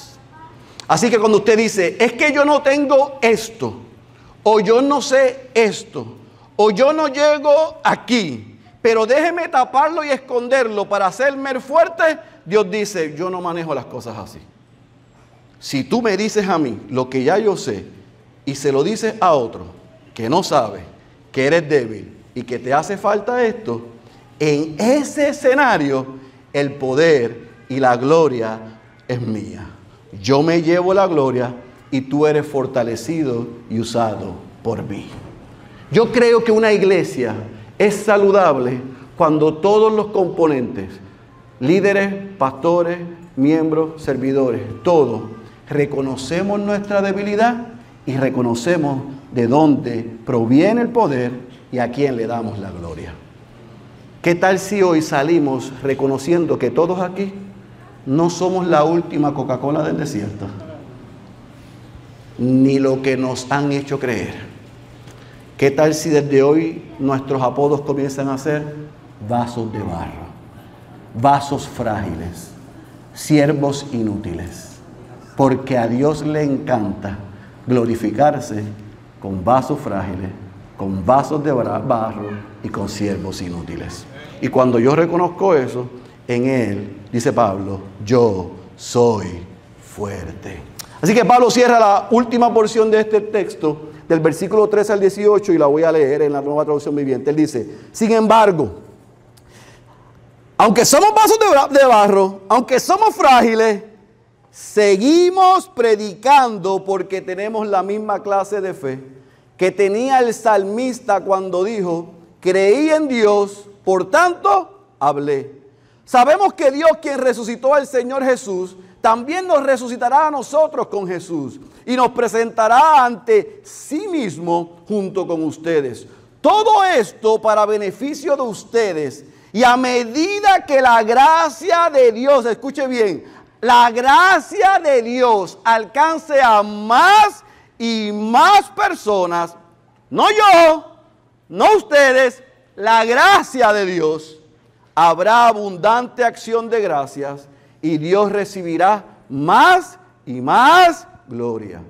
Así que cuando usted dice, es que yo no tengo esto, o yo no sé esto, o yo no llego aquí, pero déjeme taparlo y esconderlo para hacerme fuerte, Dios dice, yo no manejo las cosas así. Si tú me dices a mí lo que ya yo sé y se lo dices a otro que no sabe, que eres débil y que te hace falta esto, en ese escenario el poder y la gloria es mía. Yo me llevo la gloria y tú eres fortalecido y usado por mí. Yo creo que una iglesia es saludable cuando todos los componentes, líderes, pastores, miembros, servidores, todos, reconocemos nuestra debilidad y reconocemos de dónde proviene el poder y a quién le damos la gloria. ¿Qué tal si hoy salimos reconociendo que todos aquí no somos la última Coca-Cola del desierto, ni lo que nos han hecho creer? ¿Qué tal si desde hoy nuestros apodos comienzan a ser vasos de barro, vasos frágiles, siervos inútiles? Porque a Dios le encanta glorificarse con vasos frágiles, con vasos de barro y con siervos inútiles. Y cuando yo reconozco eso, en Él, dice Pablo, yo soy fuerte. Así que Pablo cierra la última porción de este texto, del versículo 13 al 18, y la voy a leer en la Nueva Traducción Viviente. Él dice, sin embargo, aunque somos vasos de barro, aunque somos frágiles, seguimos predicando porque tenemos la misma clase de fe que tenía el salmista cuando dijo: creí en Dios, por tanto hablé. Sabemos que Dios, quien resucitó al Señor Jesús, también nos resucitará a nosotros con Jesús y nos presentará ante sí mismo junto con ustedes. Todo esto para beneficio de ustedes, y a medida que la gracia de Dios, escuche bien, la gracia de Dios alcance a más y más personas, no yo, no ustedes, la gracia de Dios, habrá abundante acción de gracias y Dios recibirá más y más gloria.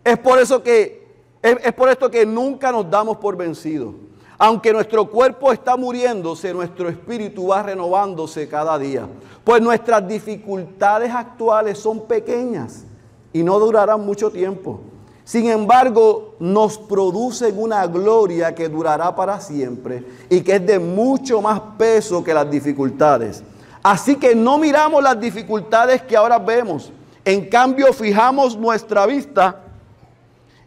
Es por esto que nunca nos damos por vencidos. Aunque nuestro cuerpo está muriéndose, nuestro espíritu va renovándose cada día. Pues nuestras dificultades actuales son pequeñas y no durarán mucho tiempo. Sin embargo, nos producen una gloria que durará para siempre y que es de mucho más peso que las dificultades. Así que no miramos las dificultades que ahora vemos. En cambio, fijamos nuestra vista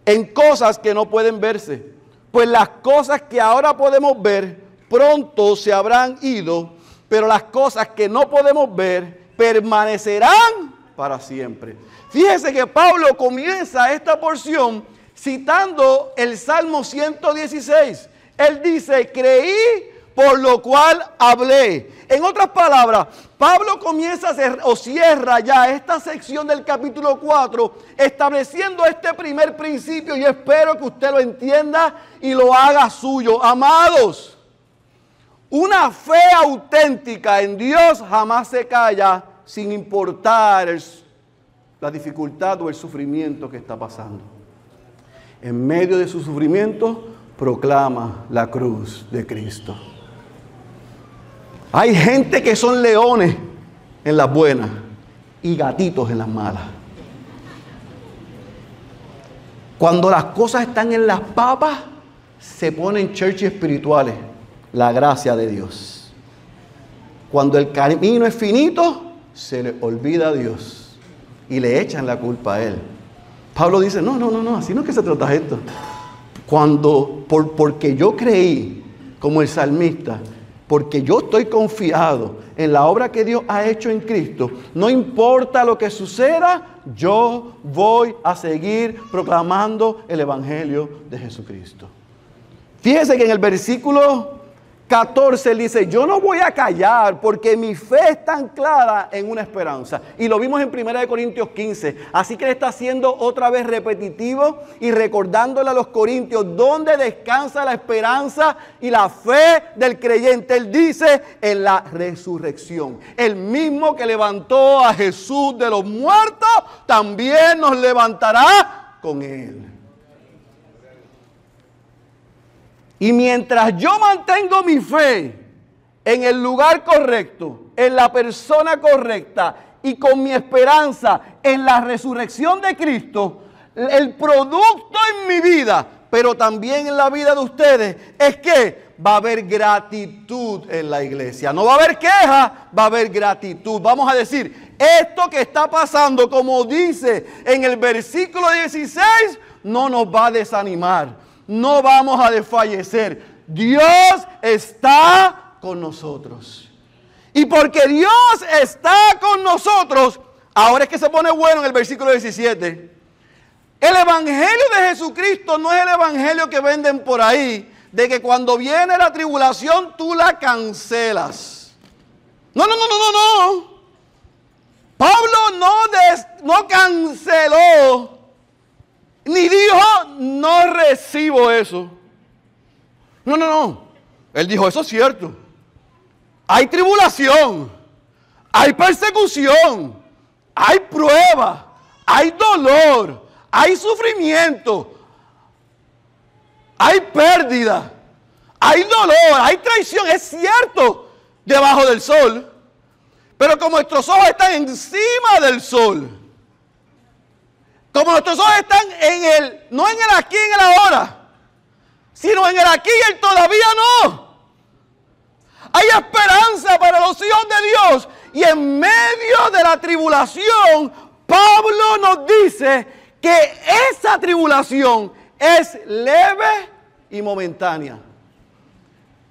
en cosas que no pueden verse. Pues las cosas que ahora podemos ver pronto se habrán ido, pero las cosas que no podemos ver permanecerán para siempre. Fíjese que Pablo comienza esta porción citando el Salmo 116. Él dice: creí, por lo cual hablé. En otras palabras, Pablo comienza o cierra ya esta sección del capítulo 4 estableciendo este primer principio, y espero que usted lo entienda y lo haga suyo. Amados, una fe auténtica en Dios jamás se calla sin importar la dificultad o el sufrimiento que está pasando. En medio de su sufrimiento proclama la cruz de Cristo. Hay gente que son leones en las buenas y gatitos en las malas. Cuando las cosas están en las papas, se ponen church espirituales. La gracia de Dios. Cuando el camino es finito, se le olvida a Dios y le echan la culpa a Él. Pablo dice: no, así no es que se trata esto. Porque yo creí, como el salmista, porque yo estoy confiado en la obra que Dios ha hecho en Cristo, no importa lo que suceda, yo voy a seguir proclamando el Evangelio de Jesucristo. Fíjese que en el versículo 14 él dice: yo no voy a callar porque mi fe es tan clara en una esperanza. Y lo vimos en 1 Corintios 15. Así que él está siendo otra vez repetitivo y recordándole a los corintios dónde descansa la esperanza y la fe del creyente. Él dice: en la resurrección. El mismo que levantó a Jesús de los muertos también nos levantará con él. Y mientras yo mantengo mi fe en el lugar correcto, en la persona correcta y con mi esperanza en la resurrección de Cristo, el producto en mi vida, pero también en la vida de ustedes, es que va a haber gratitud en la iglesia. No va a haber queja, va a haber gratitud. Vamos a decir: esto que está pasando, como dice en el versículo 16, no nos va a desanimar. No vamos a desfallecer. Dios está con nosotros. Y porque Dios está con nosotros, ahora es que se pone bueno en el versículo 17. El evangelio de Jesucristo no es el evangelio que venden por ahí, de que cuando viene la tribulación tú la cancelas. No. Pablo no canceló, ni dijo: no recibo eso. No. Él dijo: eso es cierto. Hay tribulación, hay persecución, hay prueba, hay dolor, hay sufrimiento, hay pérdida, hay dolor, hay traición. Es cierto, debajo del sol. Pero como nuestros ojos están encima del sol, como nuestros ojos están no en el aquí y en el ahora, sino en el aquí y el todavía no. Hay esperanza para los hijos de Dios. Y en medio de la tribulación, Pablo nos dice que esa tribulación es leve y momentánea.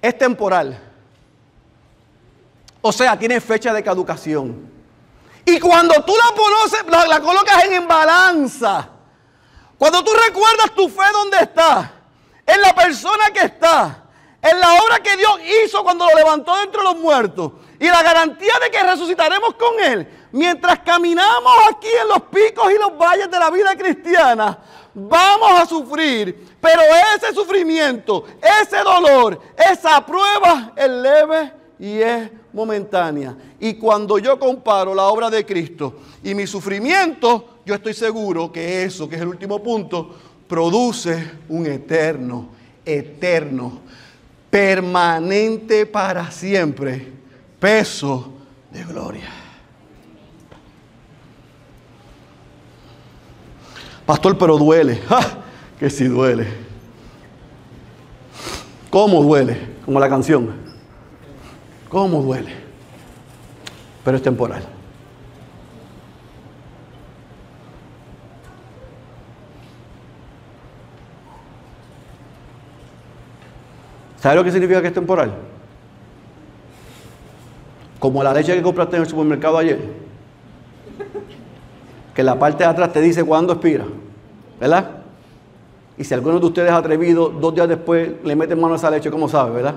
Es temporal. O sea, tiene fecha de caducación. Y cuando tú la colocas en balanza, cuando tú recuerdas tu fe donde está, en la persona que está, en la obra que Dios hizo cuando lo levantó de entre los muertos, y la garantía de que resucitaremos con Él, mientras caminamos aquí en los picos y los valles de la vida cristiana, vamos a sufrir, pero ese sufrimiento, ese dolor, esa prueba es leve y es momentánea. Y cuando yo comparo la obra de Cristo y mi sufrimiento, yo estoy seguro que eso, que es el último punto, produce un eterno, permanente para siempre, peso de gloria. Pastor, pero duele. ¡Ja! Que sí duele. ¿Cómo duele? Como la canción. ¿Cómo duele? Pero es temporal. ¿Sabe lo que significa que es temporal? Como la leche que compraste en el supermercado ayer, que la parte de atrás te dice cuándo expira, ¿verdad? Y si alguno de ustedes atrevido 2 días después le meten mano a esa leche, ¿cómo sabe, verdad?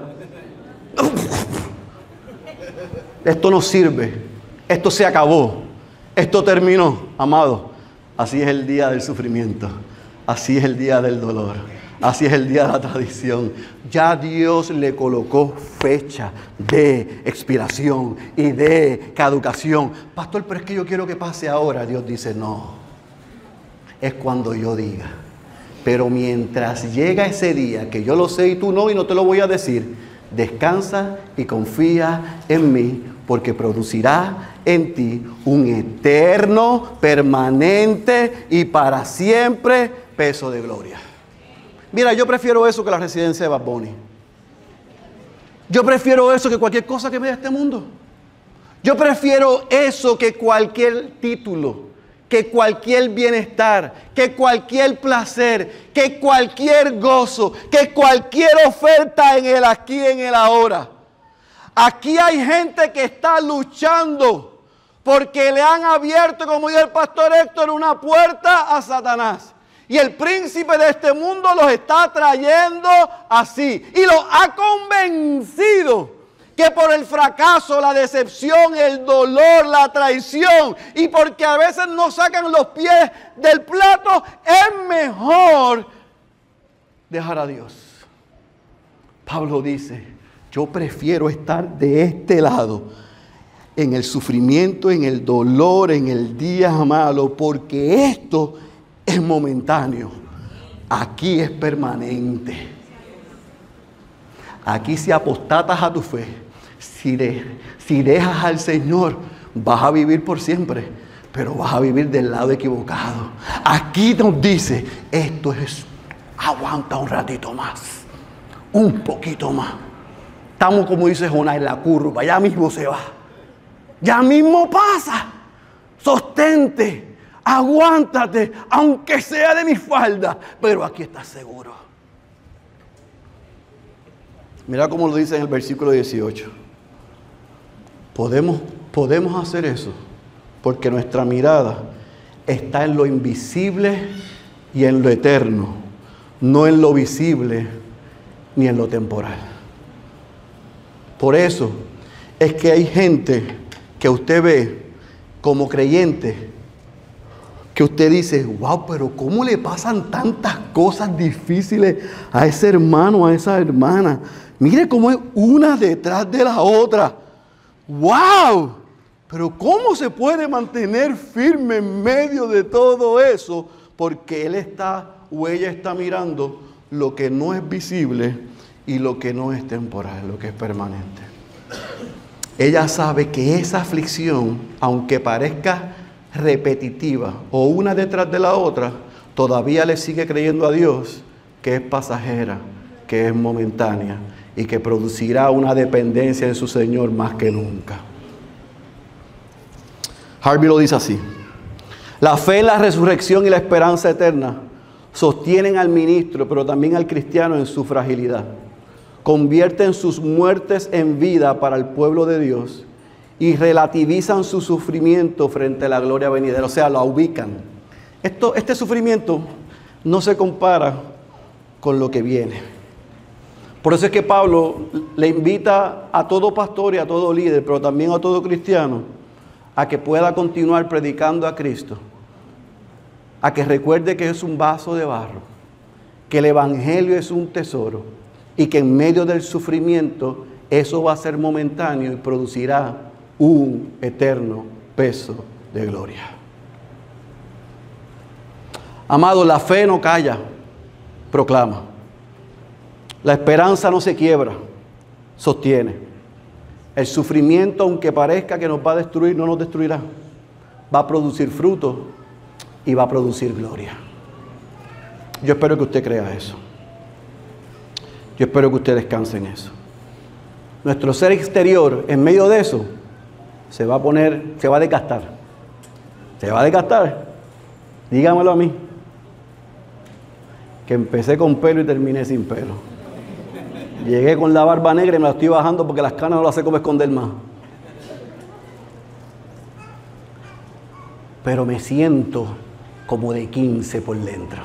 Esto no sirve, esto se acabó, esto terminó, amado. Así es el día del sufrimiento, así es el día del dolor, así es el día de la tradición. Ya Dios le colocó fecha de expiración y de caducación. Pastor, pero es que yo quiero que pase ahora. Dios dice, no, es cuando yo diga. Pero mientras llega ese día, que yo lo sé y tú no, y no te lo voy a decir, descansa y confía en mí, porque producirá en ti un eterno, permanente y para siempre peso de gloria. Mira, yo prefiero eso que la residencia de Bad Bunny. Yo prefiero eso que cualquier cosa que vea este mundo. Yo prefiero eso que cualquier título, que cualquier bienestar, que cualquier placer, que cualquier gozo, que cualquier oferta en el aquí, en el ahora. Aquí hay gente que está luchando porque le han abierto, como dijo el pastor Héctor, una puerta a Satanás. Y el príncipe de este mundo los está trayendo así. Y los ha convencido que por el fracaso, la decepción, el dolor, la traición, y porque a veces no sacan los pies del plato, es mejor dejar a Dios. Pablo dice, yo prefiero estar de este lado, en el sufrimiento, en el dolor, en el día malo, porque esto es momentáneo. Aquí es permanente. Aquí si apostatas a tu fe, si dejas al Señor, vas a vivir por siempre, pero vas a vivir del lado equivocado. Aquí nos dice, esto es, aguanta un ratito más, un poquito más. Estamos, como dice Jonás, en la curva, ya mismo se va, ya mismo pasa. Sostente. Aguántate, aunque sea de mi falda, pero aquí estás seguro. Mira cómo lo dice en el versículo 18. Podemos hacer eso porque nuestra mirada está en lo invisible y en lo eterno, no en lo visible ni en lo temporal. Por eso es que hay gente que usted ve como creyente, que usted dice, wow, pero ¿cómo le pasan tantas cosas difíciles a ese hermano, a esa hermana? Mire cómo es una detrás de la otra. ¡Wow! Pero ¿cómo se puede mantener firme en medio de todo eso? Porque él está o ella está mirando lo que no es visible y lo que no es temporal, lo que es permanente. Ella sabe que esa aflicción, aunque parezca repetitiva o una detrás de la otra, todavía le sigue creyendo a Dios que es pasajera, que es momentánea y que producirá una dependencia en su Señor más que nunca. Harvey lo dice así: la fe en la resurrección y la esperanza eterna sostienen al ministro, pero también al cristiano en su fragilidad. Convierten sus muertes en vida para el pueblo de Dios y relativizan su sufrimiento frente a la gloria venidera, o sea, lo ubican. Este sufrimiento no se compara con lo que viene. Por eso es que Pablo le invita a todo pastor y a todo líder, pero también a todo cristiano, a que pueda continuar predicando a Cristo, a que recuerde que es un vaso de barro, que el evangelio es un tesoro y que en medio del sufrimiento eso va a ser momentáneo y producirá un eterno peso de gloria. Amado, la fe no calla, proclama. La esperanza no se quiebra, sostiene. El sufrimiento, aunque parezca que nos va a destruir, no nos destruirá. Va a producir fruto y va a producir gloria. Yo espero que usted crea eso. Yo espero que usted descanse en eso. Nuestro ser exterior, en medio de eso, se va a desgastar. Se va a desgastar. Dígamelo a mí. Que empecé con pelo y terminé sin pelo. Llegué con la barba negra y me la estoy bajando porque las canas no las sé cómo esconder más. Pero me siento como de 15 por dentro.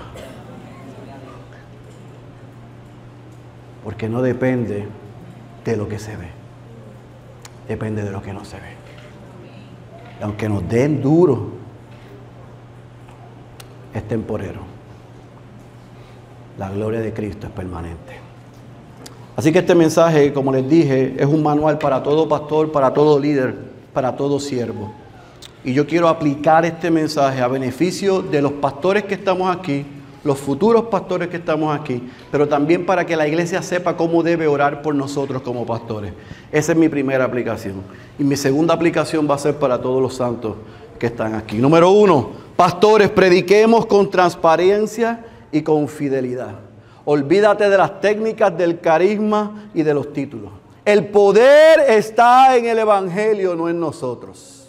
Porque no depende de lo que se ve. Depende de lo que no se ve. Y aunque nos den duro, es temporero. La gloria de Cristo es permanente. Así que este mensaje, como les dije, es un manual para todo pastor, para todo líder, para todo siervo. Y yo quiero aplicar este mensaje a beneficio de los pastores que estamos aquí, los futuros pastores que estamos aquí, pero también para que la iglesia sepa cómo debe orar por nosotros como pastores. Esa es mi primera aplicación. Y mi segunda aplicación va a ser para todos los santos que están aquí. Número 1, pastores, prediquemos con transparencia y con fidelidad. Olvídate de las técnicas, del carisma y de los títulos. El poder está en el evangelio, no en nosotros.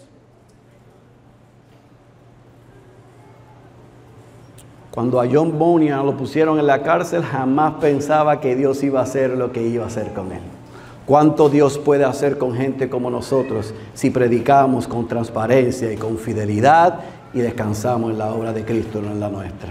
Cuando a John Bunyan lo pusieron en la cárcel, jamás pensaba que Dios iba a hacer lo que iba a hacer con él. ¿Cuánto Dios puede hacer con gente como nosotros si predicamos con transparencia y con fidelidad y descansamos en la obra de Cristo, no en la nuestra?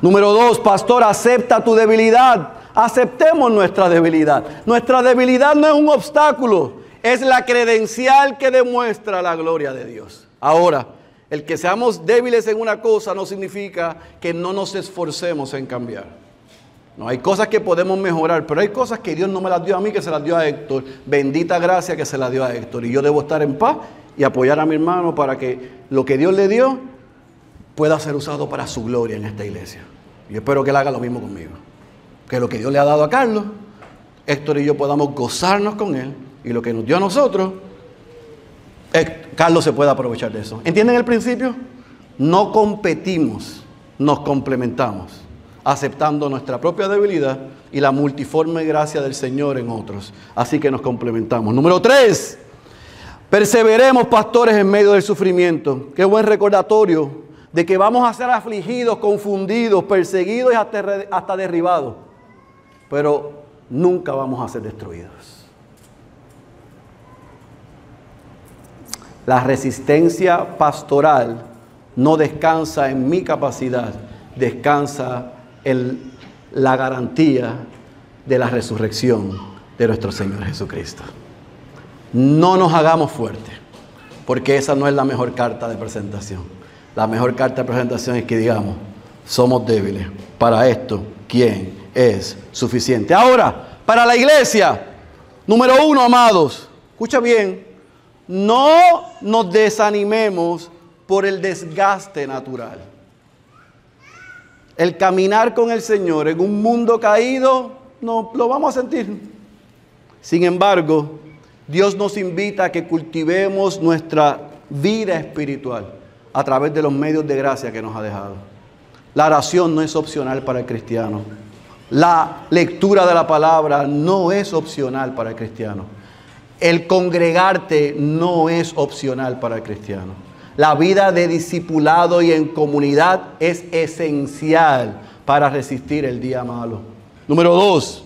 Número 2, pastor, acepta tu debilidad. Aceptemos nuestra debilidad. Nuestra debilidad no es un obstáculo, es la credencial que demuestra la gloria de Dios. Ahora, el que seamos débiles en una cosa no significa que no nos esforcemos en cambiar. No, hay cosas que podemos mejorar, pero hay cosas que Dios no me las dio a mí, que se las dio a Héctor. Bendita gracia que se las dio a Héctor. Y yo debo estar en paz y apoyar a mi hermano para que lo que Dios le dio pueda ser usado para su gloria en esta iglesia. Yo espero que él haga lo mismo conmigo. Que lo que Dios le ha dado a Carlos, Héctor y yo podamos gozarnos con él. Y lo que nos dio a nosotros, Carlos se puede aprovechar de eso. ¿Entienden el principio? No competimos, nos complementamos, aceptando nuestra propia debilidad y la multiforme gracia del Señor en otros. Así que nos complementamos. Número 3, perseveremos, pastores, en medio del sufrimiento. Qué buen recordatorio de que vamos a ser afligidos, confundidos, perseguidos y hasta derribados. Pero nunca vamos a ser destruidos. La resistencia pastoral no descansa en mi capacidad, descansa en la garantía de la resurrección de nuestro Señor Jesucristo. No nos hagamos fuertes, porque esa no es la mejor carta de presentación. La mejor carta de presentación es que digamos, somos débiles. Para esto, ¿quién es suficiente? Ahora, para la iglesia, número 1, amados, escucha bien, no nos desanimemos por el desgaste natural. El caminar con el Señor en un mundo caído, no lo vamos a sentir. Sin embargo, Dios nos invita a que cultivemos nuestra vida espiritual a través de los medios de gracia que nos ha dejado. La oración no es opcional para el cristiano. La lectura de la palabra no es opcional para el cristiano. El congregarte no es opcional para el cristiano. La vida de discipulado y en comunidad es esencial para resistir el día malo. Número 2.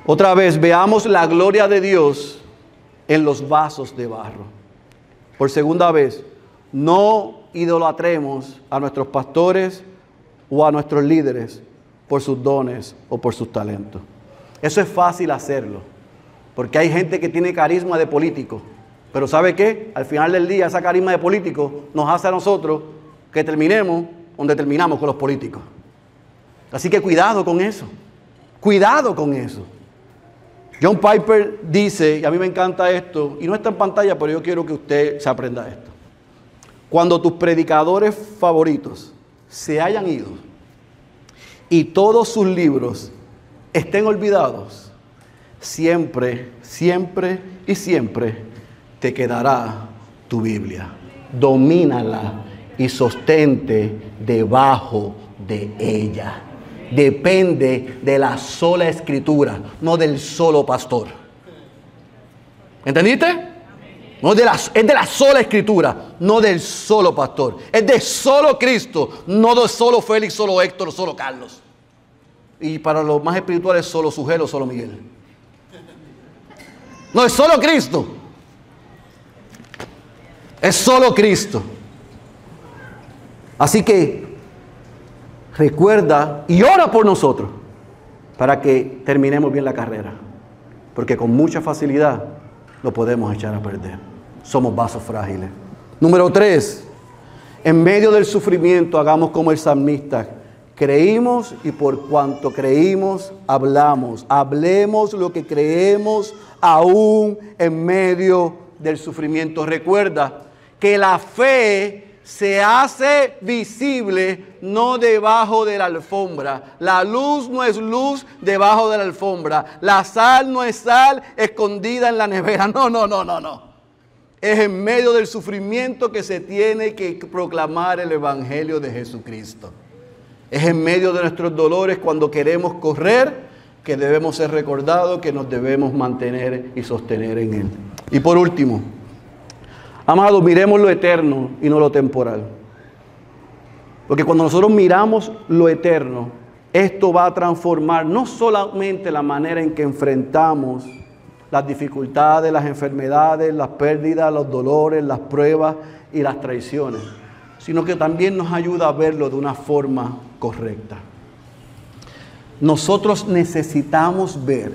Otra vez, veamos la gloria de Dios en los vasos de barro. Por segunda vez, no idolatremos a nuestros pastores o a nuestros líderes por sus dones o por sus talentos. Eso es fácil hacerlo, porque hay gente que tiene carisma de político. Pero ¿sabe qué? Al final del día, esa carisma de político nos hace a nosotros que terminemos donde terminamos con los políticos. Así que cuidado con eso. Cuidado con eso. John Piper dice, y a mí me encanta esto, y no está en pantalla, pero yo quiero que usted se aprenda esto. Cuando tus predicadores favoritos se hayan ido y todos sus libros estén olvidados, siempre, siempre y siempre te quedará tu Biblia. Domínala y sostente debajo de ella. Depende de la sola escritura, no del solo pastor. ¿Entendiste? No es de la sola escritura, no del solo pastor. Es de solo Cristo, no de solo Félix, solo Héctor, solo Carlos. Y para los más espirituales, solo Sugelo, solo Miguel. No, es solo Cristo. Es solo Cristo. Así que recuerda y ora por nosotros para que terminemos bien la carrera. Porque con mucha facilidad lo podemos echar a perder. Somos vasos frágiles. Número 3. En medio del sufrimiento hagamos como el salmista. Creímos y por cuanto creímos hablamos. Hablemos lo que creemos aún en medio del sufrimiento. Recuerda que la fe se hace visible no debajo de la alfombra. La luz no es luz debajo de la alfombra. La sal no es sal escondida en la nevera. No. Es en medio del sufrimiento que se tiene que proclamar el Evangelio de Jesucristo. Es en medio de nuestros dolores cuando queremos correr que debemos ser recordados, que nos debemos mantener y sostener en Él. Y por último, amados, miremos lo eterno y no lo temporal. Porque cuando nosotros miramos lo eterno, esto va a transformar no solamente la manera en que enfrentamos las dificultades, las enfermedades, las pérdidas, los dolores, las pruebas y las traiciones, sino que también nos ayuda a verlo de una forma correcta. Nosotros necesitamos ver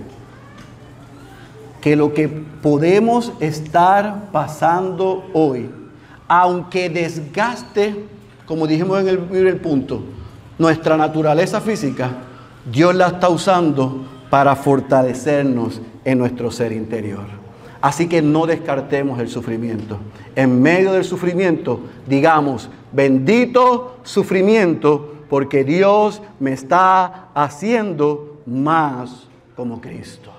que lo que podemos estar pasando hoy, aunque desgaste, como dijimos en el primer punto, nuestra naturaleza física, Dios la está usando para fortalecernos en nuestro ser interior. Así que no descartemos el sufrimiento. En medio del sufrimiento, digamos, bendito sufrimiento, porque Dios me está haciendo más como Cristo.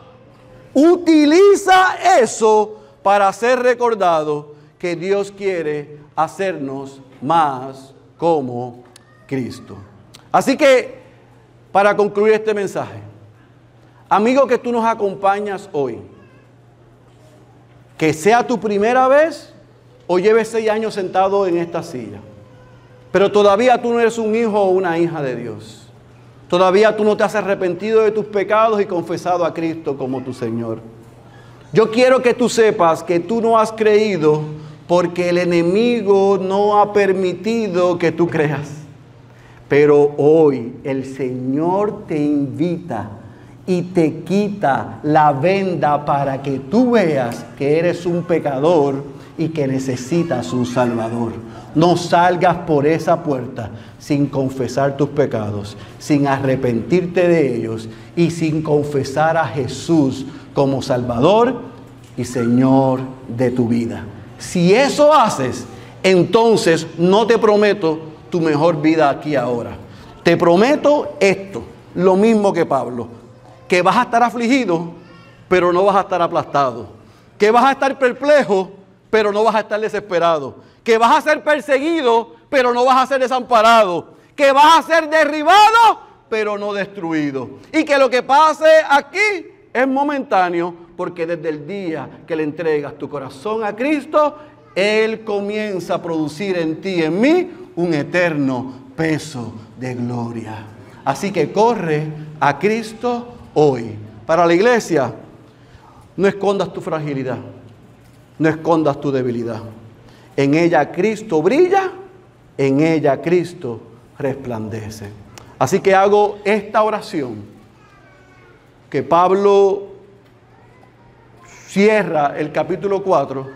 Utiliza eso para ser recordado que Dios quiere hacernos más como Cristo. Así que, para concluir este mensaje, amigo que tú nos acompañas hoy, que sea tu primera vez o lleves 6 años sentado en esta silla, pero todavía tú no eres un hijo o una hija de Dios. Todavía tú no te has arrepentido de tus pecados y confesado a Cristo como tu Señor. Yo quiero que tú sepas que tú no has creído porque el enemigo no ha permitido que tú creas. Pero hoy el Señor te invita y te quita la venda para que tú veas que eres un pecador y que necesitas un Salvador. No salgas por esa puerta sin confesar tus pecados, sin arrepentirte de ellos y sin confesar a Jesús como Salvador y Señor de tu vida. Si eso haces, entonces no te prometo tu mejor vida aquí ahora. Te prometo esto, lo mismo que Pablo, que vas a estar afligido, pero no vas a estar aplastado. Que vas a estar perplejo, pero no vas a estar desesperado. Que vas a ser perseguido, pero no vas a ser desamparado. Que vas a ser derribado, pero no destruido. Y que lo que pase aquí es momentáneo, porque desde el día que le entregas tu corazón a Cristo, Él comienza a producir en ti y en mí un eterno, peso de gloria. Así que corre a Cristo hoy. Para la iglesia, no escondas tu fragilidad, no escondas tu debilidad. En ella Cristo brilla, en ella Cristo resplandece. Así que hago esta oración que Pablo cierra el capítulo 4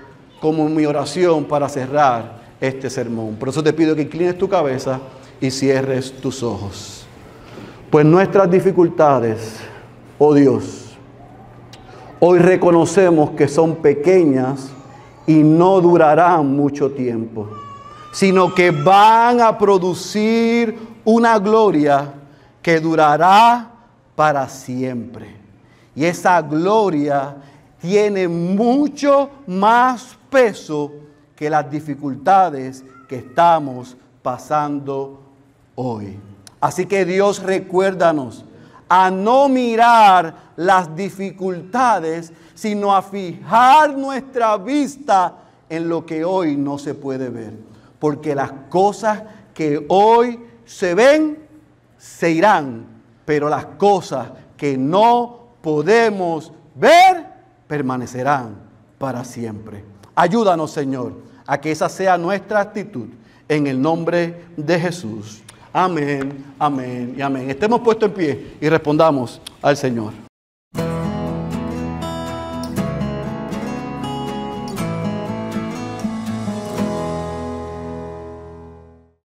como mi oración para cerrar este sermón. Por eso te pido que inclines tu cabeza y cierres tus ojos. Pues nuestras dificultades, oh Dios, hoy reconocemos que son pequeñas y no durarán mucho tiempo, sino que van a producir una gloria que durará para siempre. Y esa gloria tiene mucho más peso que las dificultades que estamos pasando hoy. Así que Dios, recuérdanos a no mirar las dificultades, sino a fijar nuestra vista en lo que hoy no se puede ver. Porque las cosas que hoy se ven, se irán, pero las cosas que no podemos ver, permanecerán para siempre. Ayúdanos, Señor, a que esa sea nuestra actitud, en el nombre de Jesús. Amén, amén y amén. Estemos puestos en pie y respondamos al Señor.